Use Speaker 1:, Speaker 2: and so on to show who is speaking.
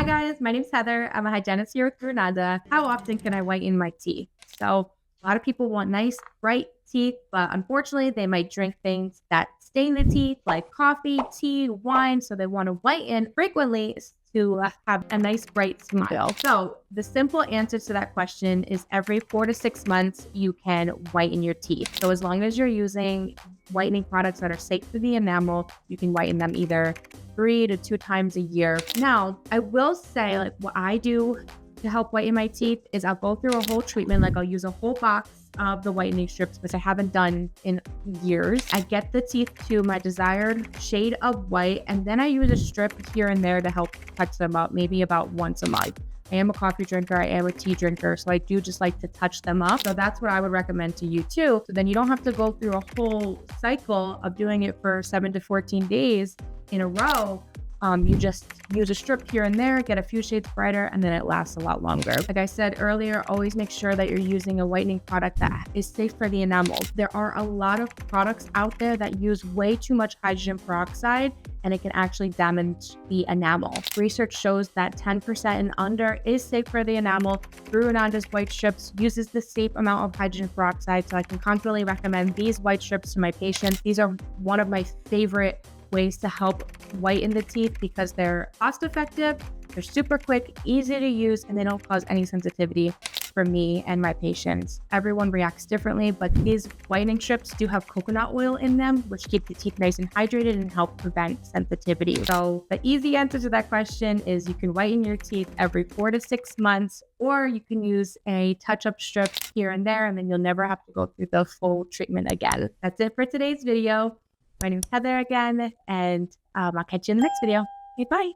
Speaker 1: Hi guys, my name's Heather. I'm a hygienist here with GuruNanda. How often can I whiten my teeth? So a lot of people want nice, bright teeth, but unfortunately they might drink things that stain the teeth like coffee, tea, wine. So they want to whiten frequently to have a nice, bright smile. So the simple answer to that question is every 4 to 6 months, you can whiten your teeth. So as long as you're using whitening products that are safe for the enamel, you can whiten them either 3 to 2 times a year. Now, I will say, like, what I do to help whiten my teeth is I'll go through a whole treatment. Like, I'll use a whole box of the whitening strips, which I haven't done in years. I get the teeth to my desired shade of white, and then I use a strip here and there to help touch them up, maybe about once a month. I am a coffee drinker, I am a tea drinker, so I do just like to touch them up. So that's what I would recommend to you too. So then you don't have to go through a whole cycle of doing it for 7 to 14 days in a row. You just use a strip here and there, get a few shades brighter, and then it lasts a lot longer. Like I said earlier, always make sure that you're using a whitening product that is safe for the enamel. There are a lot of products out there that use way too much hydrogen peroxide, and it can actually damage the enamel. Research shows that 10% and under is safe for the enamel. GuruNanda's white strips uses the safe amount of hydrogen peroxide, so I can confidently recommend these white strips to my patients. These are one of my favorite ways to help whiten the teeth because they're cost effective, they're super quick, easy to use, and they don't cause any sensitivity for me and my patients. Everyone reacts differently, but these whitening strips do have coconut oil in them, which keep the teeth nice and hydrated and help prevent sensitivity. So the easy answer to that question is you can whiten your teeth every 4 to 6 months, or you can use a touch-up strip here and there, and then you'll never have to go through the full treatment again. That's it for today's video. My name is Heather again, and I'll catch you in the next video. Okay, bye.